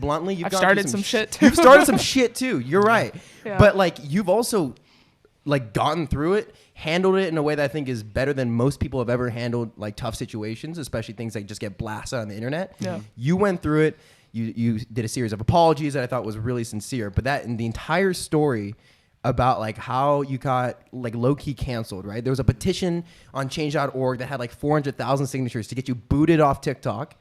bluntly, I've started some shit too. You've started some shit too. You're right. Yeah. But like you've also like gotten through it, handled it in a way that I think is better than most people have ever handled like tough situations, especially things that just get blasted on the internet. Yeah. You went through it. You did a series of apologies that I thought was really sincere, but that in the entire story about like how you got like low-key canceled, right? There was a petition on change.org that had like 400,000 signatures to get you booted off TikTok.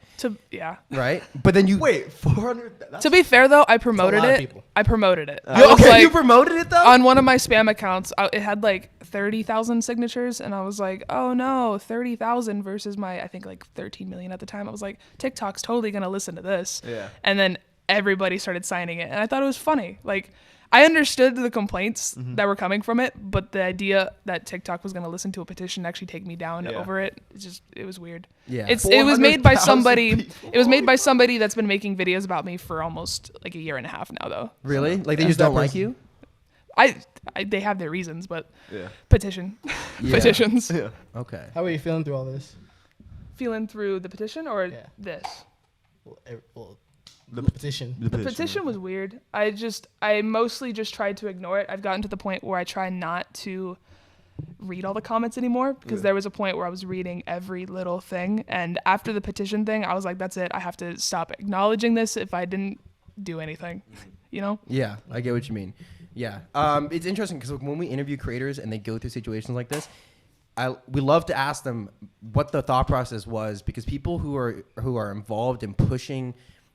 Right? But then you... Wait, 400? To be fair, though, I promoted it. I promoted it. You promoted it, though? On one of my spam accounts, it had like 30,000 signatures, and I was like, oh no, 30,000 versus my, I think like 13 million at the time. I was like, TikTok's totally going to listen to this. Yeah. And then everybody started signing it, and I thought it was funny. Like, I understood the complaints that were coming from it, but the idea that TikTok was going to listen to a petition and actually take me down over it, it was weird. Yeah. It was made by somebody. People. It was made by somebody that's been making videos about me for almost like a year and a half now, though. Really? Like they just don't like you? They have their reasons, but petitions. Yeah. Okay. How are you feeling through all this? Feeling through the petition or this? Well, the petition. The petition was weird. I mostly just tried to ignore it. I've gotten to the point where I try not to read all the comments anymore because there was a point where I was reading every little thing. And after the petition thing, I was like, that's it. I have to stop acknowledging this if I didn't do anything, you know? Yeah, I get what you mean. Yeah. It's interesting because when we interview creators and they go through situations like this, we love to ask them what the thought process was, because people who are involved in pushing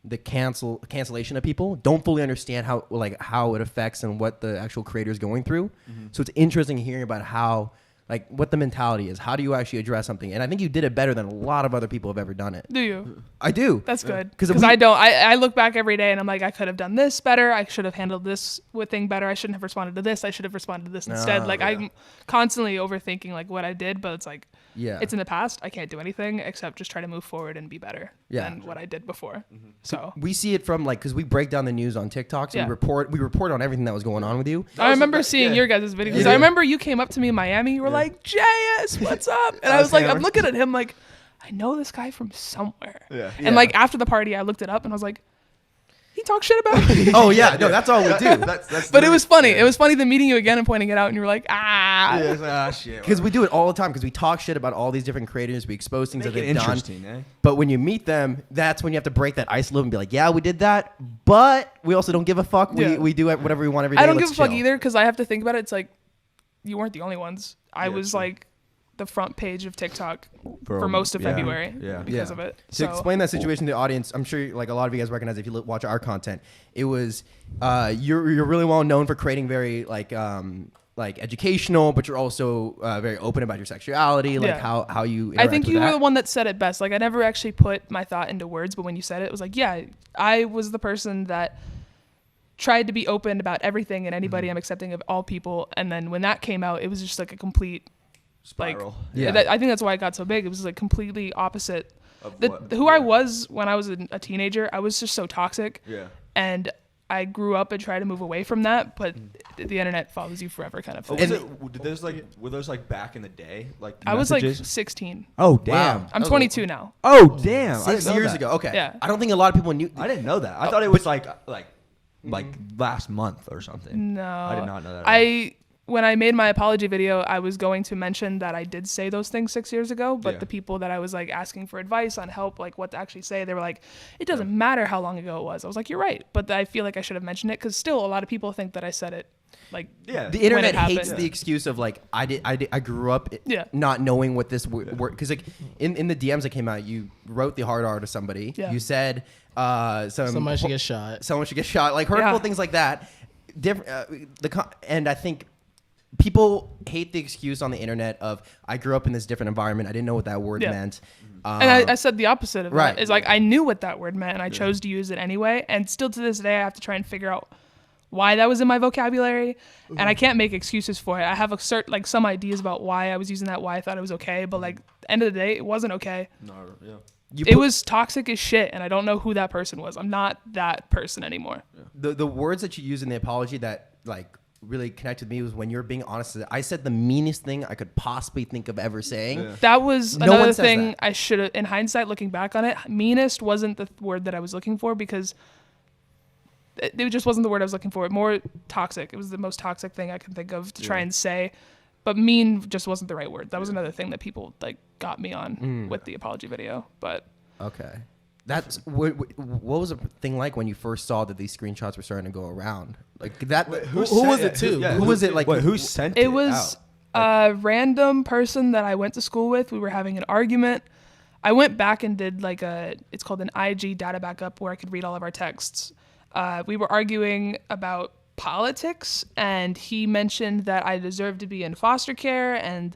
the cancellation of people don't fully understand how it affects and what the actual creator is going through. So it's interesting hearing about how, like, what the mentality is. How do you actually address something? And I think you did it better than a lot of other people have ever done it. Do you? I do. That's good. Because I don't. I look back every day and I'm like, I could have done this better. I should have handled this thing better. I shouldn't have responded to this. I should have responded to this instead. I'm constantly overthinking like what I did, but it's like, it's in the past. I can't do anything except just try to move forward and be better than what I did before. So we see it from like, because we break down the news on TikTok, so we report on everything that was going on with you. I remember seeing your guys' videos. I remember you came up to me in Miami. You were like, Jayus, what's up? And I was like, I'm looking at him like, I know this guy from somewhere. And like after the party, I looked it up and I was like, he talks shit about me. Oh yeah, no, that's all we do. But it was funny. It was funny them meeting you again and pointing it out, and you were like, shit. Because we do it all the time. Because we talk shit about all these different creators. We expose things that they've done. Eh? But when you meet them, that's when you have to break that ice a little and be like, yeah, we did that, but we also don't give a fuck. We do whatever we want every day. I don't give a fuck either, because I have to think about it. It's like, you weren't the only ones. I was like the front page of TikTok for most of February because of it. To explain that situation to the audience, I'm sure like a lot of you guys recognize if you watch our content, it was you're really well known for creating very like educational, but you're also very open about your sexuality, like how you interact. I think you were the one that said it best. Like I never actually put my thought into words, but when you said it, it was like, yeah, I was the person that tried to be open about everything and anybody. I'm accepting of all people. And then when that came out, it was just like a complete spiral. I think that's why it got so big. It was like completely opposite of who I was when I was a teenager. I was just so toxic. And I grew up and tried to move away from that, but the internet follows you forever, kind of thing. Were those like back in the day? Like I was like 16. Oh damn! Wow. I'm 22 now. Oh damn! 6 years ago. Okay. Yeah. I don't think a lot of people knew. I didn't know that. I thought it was like last month or something. No, I did not know that. When I made my apology video, I was going to mention that I did say those things 6 years ago, but the people that I was like asking for advice on help, like what to actually say, they were like, it doesn't matter how long ago it was. I was like, you're right. But I feel like I should have mentioned it because still a lot of people think that I said it. Like, the internet hates the excuse of like, I grew up not knowing what this word, because like in the DMs that came out, you wrote the hard R to somebody. You said, someone should get shot. Someone should get shot. Like hurtful things like that. And I think people hate the excuse on the internet of I grew up in this different environment. I didn't know what that word meant. And I said the opposite of that. It's like I knew what that word meant and I chose to use it anyway. And still to this day, I have to try and figure out why that was in my vocabulary. And I can't make excuses for it. I have some ideas about why I was using that, why I thought it was okay. But like end of the day, it wasn't okay. It was toxic as shit, and I don't know who that person was. I'm not that person anymore. The words that you use in the apology that like really connected with me was when you were being honest. I said the meanest thing I could possibly think of ever saying. That was another thing I should have, in hindsight, looking back on it, meanest wasn't the word that I was looking for because it just wasn't the word I was looking for. More toxic. It was the most toxic thing I can think of to try and say. But mean just wasn't the right word. That was another thing that people like got me on with the apology video. But okay, that's what was the thing like when you first saw that these screenshots were starting to go around? Like that. Who was it to? Yeah, who was it like? Who sent it? it was a random person that I went to school with. We were having an argument. I went back and did like it's called an IG data backup where I could read all of our texts. We were arguing about politics, and he mentioned that I deserved to be in foster care, and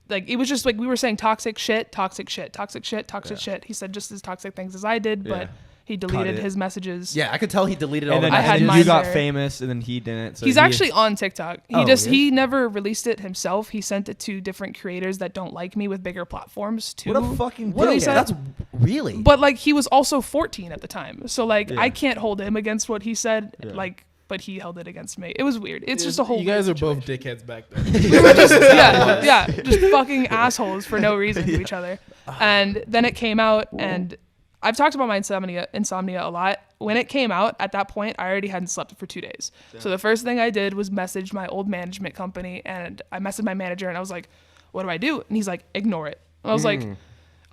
like it was just like we were saying toxic shit. He said just as toxic things as I did, but he deleted his messages. Yeah, I could tell he deleted all and the then, messages. and mine you got there. famous, and then he didn't. So He's actually on TikTok. He never released it himself. He sent it to different creators that don't like me with bigger platforms too. What a fucking What dick. is that? That's really. But like he was also 14 at the time, so like I can't hold him against what he said. Like, but he held it against me. It was weird. It's just a whole. You guys are weird both situation. dickheads back then. We were just just fucking assholes for no reason to each other. And then it came out, and I've talked about my insomnia a lot. When it came out, at that point, I already hadn't slept for 2 days. So the first thing I did was message my old management company, and I messaged my manager, and I was like, "What do I do?" And he's like, "Ignore it." And I was like,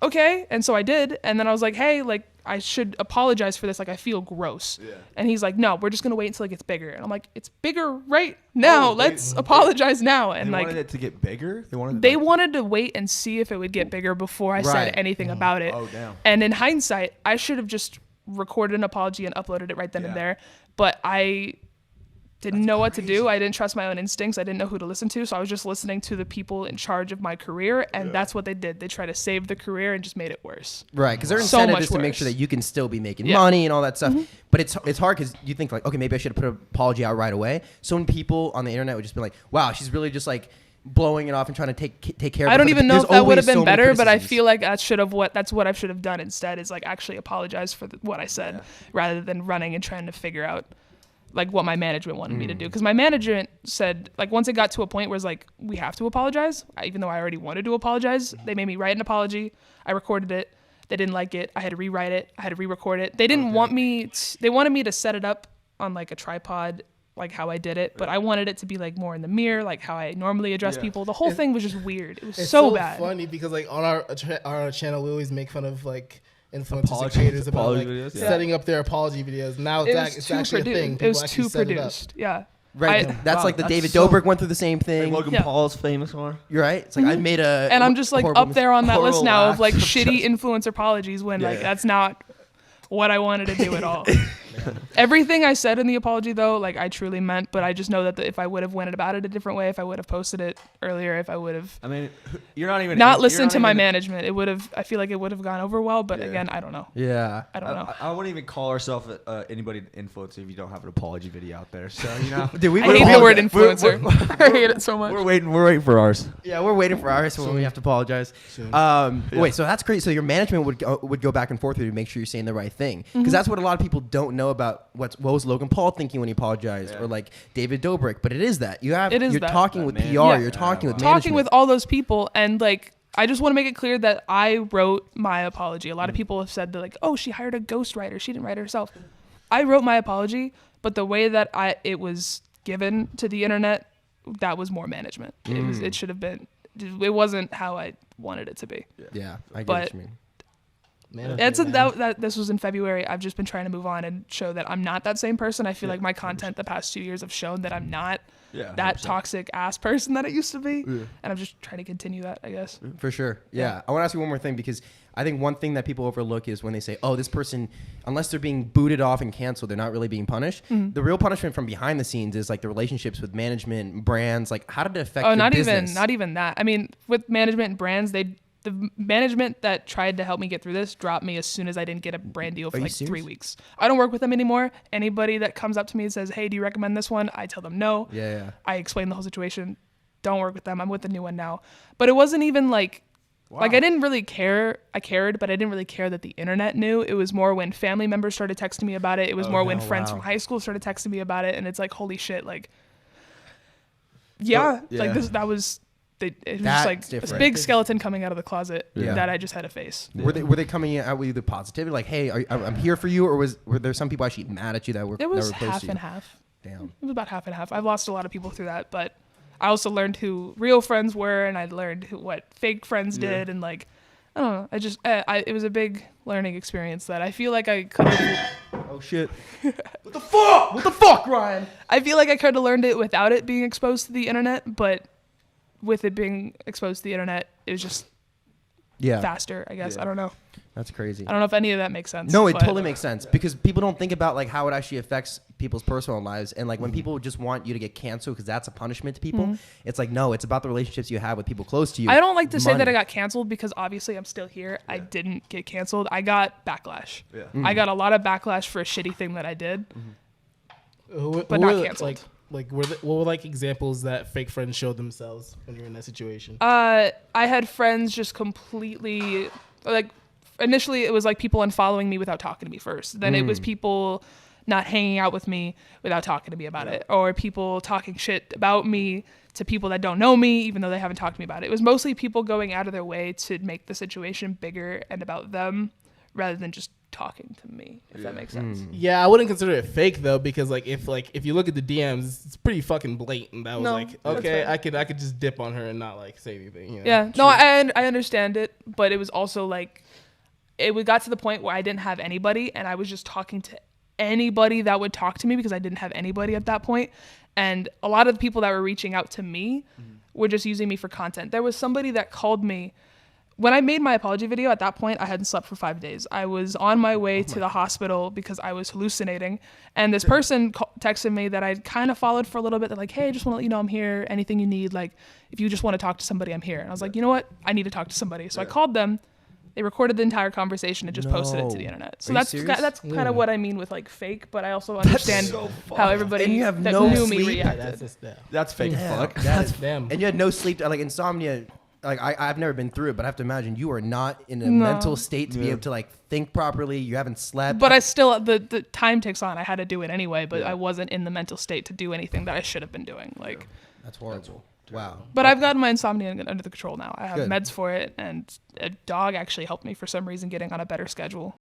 "Okay." And so I did, and then I was like, "Hey, like I should apologize for this. Like I feel gross." And he's like, "No, we're just gonna wait until it gets bigger." And I'm like, "It's bigger right now. Let's apologize now." And They like wanted it to get bigger. they wanted to wait and see if it would get bigger before I said anything about it. Oh, damn. And in hindsight, I should have just recorded an apology and uploaded it right then and there. But I didn't know what to do. I didn't trust my own instincts. I didn't know who to listen to. So I was just listening to the people in charge of my career. And that's what they did. They tried to save the career and just made it worse. Right, because their So incentive much is to make worse. sure that you can still be making money and all that stuff. But it's hard because you think like, okay, maybe I should have put an apology out right away. So when people on the internet would just be like, wow, she's really just like blowing it off and trying to take care of it. I don't But even know there's if that would have always been so many better, but I criticisms. feel like that's what I should have done instead is like actually apologize for what I said rather than running and trying to figure out like what my management wanted me to do. Because my management said, like, once it got to a point where it's like, we have to apologize, even though I already wanted to apologize, they made me write an apology. I recorded it. They didn't like it. I had to rewrite it. I had to re-record it. They didn't want me, they wanted me to set it up on like a tripod, like how I did it, but I wanted it to be like more in the mirror, like how I normally address people. The whole thing was just weird. It was It's so bad. funny because like on our channel, we always make fun of like influencers and Apologies, creators about apology like videos, setting up their apology videos. Now it's actually a thing. It was People actually too set it up. produced. Yeah. Right, that's Wow, like the that's David so- Dobrik went through the same thing. Logan Yeah. Paul's famous for. You're right. It's like I made a And I'm just like horrible up there on that list horrible now laugh. of like shitty influencer apologies when like that's not what I wanted to do at all. Everything I said in the apology though, like I truly meant, but I just know that if I would have went about it a different way, if I would have posted it earlier, if I would have I mean, you're not even not you're listened not to my even- management, it would have. I feel like it would have gone over well, but again, I don't know. Yeah. I don't know. I wouldn't even call ourselves anybody influencer if you don't have an apology video out there. So you know, Dude, we I hate the word influencer. I hate it so much. we're waiting for ours. Yeah, we're waiting for ours when we have to apologize. Wait, so that's crazy. So your management would go back and forth with you to make sure you're saying the right thing, because that's what a lot of people don't know about what was Logan Paul thinking when he apologized, or like David Dobrik. But it is that you're talking with PR, you're talking with talking management. with all those people, and like I just want to make it clear that I wrote my apology. A lot of people have said that like, oh, she hired a ghostwriter, she didn't write it herself. I wrote my apology, but the way that it was given to the internet, that was more management. It should have been. It wasn't how I wanted it to be. Yeah, I get But what you mean. That this was in February. I've just been trying to move on and show that I'm not that same person. I feel like my content the past 2 years have shown that I'm not that 100%. toxic ass person that it used to be. And I'm just trying to continue that, I guess. For sure. Yeah. I want to ask you one more thing, because I think one thing that people overlook is when they say, oh, this person, unless they're being booted off and canceled, they're not really being punished. The real punishment from behind the scenes is like the relationships with management, brands. Like, how did it affect your business? not even that. I mean, with management and brands, the management that tried to help me get through this dropped me as soon as I didn't get a brand deal for you like serious? 3 weeks. I don't work with them anymore. Anybody that comes up to me and says, hey, do you recommend this one? I tell them no. Yeah. I explain the whole situation. Don't work with them. I'm with the new one now. But it wasn't even like, like I didn't really care. I cared, but I didn't really care that the internet knew. It was more when family members started texting me about it. It was more when friends from high school started texting me about it. And it's like, holy shit, like, like it was just That's like this different. big skeleton coming out of the closet Yeah. that I just had to face. Were they coming out with the positivity, like, hey, I'm here for you, or were there some people actually mad at you that were It was that were opposed half to you? and half. Damn. It was about half and half. I've lost a lot of people through that, but I also learned who real friends were, and I learned what fake friends did, and like, I don't know. I just, it was a big learning experience that I feel like I could have. Oh shit! What the fuck? What the fuck, Ryan? I feel like I could have learned it without it being exposed to the internet, but with it being exposed to the internet, it was just faster, I guess. Yeah. I don't know. That's crazy. I don't know if any of that makes sense. No, it but totally makes sense because people don't think about like how it actually affects people's personal lives, and like when people just want you to get canceled because that's a punishment to people, it's like no, it's about the relationships you have with people close to you. I don't like to say that Money. I got canceled because obviously I'm still here. I didn't get canceled. I got backlash. Yeah. I got a lot of backlash for a shitty thing that I did, Who but not were, canceled. what were like examples that fake friends showed themselves when you're in that situation? I had friends just completely like initially it was like people unfollowing me without talking to me first. Then it was people not hanging out with me without talking to me about it, or people talking shit about me to people that don't know me even though they haven't talked to me about it. It was mostly people going out of their way to make the situation bigger and about them rather than just talking to me, if that makes sense. Yeah, I wouldn't consider it fake though, because if you look at the DMs, it's pretty fucking blatant. That was No, like, that's okay, fair. I could just dip on her and not like say anything. You know? Yeah, no, I understand it, but it was also like it got to the point where I didn't have anybody, and I was just talking to anybody that would talk to me because I didn't have anybody at that point. And a lot of the people that were reaching out to me were just using me for content. There was somebody that called me when I made my apology video. At that point, I hadn't slept for 5 days. I was on my way to the hospital because I was hallucinating. And this person texted me that I'd kind of followed for a little bit. They're like, hey, I just want to let you know I'm here. Anything you need, like if you just want to talk to somebody, I'm here. And I was like, you know what? I need to talk to somebody. So I called them. They recorded the entire conversation and just posted it to the internet. So Are you that's serious? that's kind of what I mean with like fake, but I also understand how everybody And you have that no knew me sleep? reacted. That's just that. That's fake as fuck. That's them. And you had no sleep, like insomnia. Like I've never been through it, but I have to imagine you are not in a No. mental state to be able to like think properly. You haven't slept. But I still, the time ticks on. I had to do it anyway, but I wasn't in the mental state to do anything that I should have been doing. Like, That's horrible. Wow. but I've gotten my insomnia under the control now. I have Good. meds for it, and a dog actually helped me for some reason getting on a better schedule.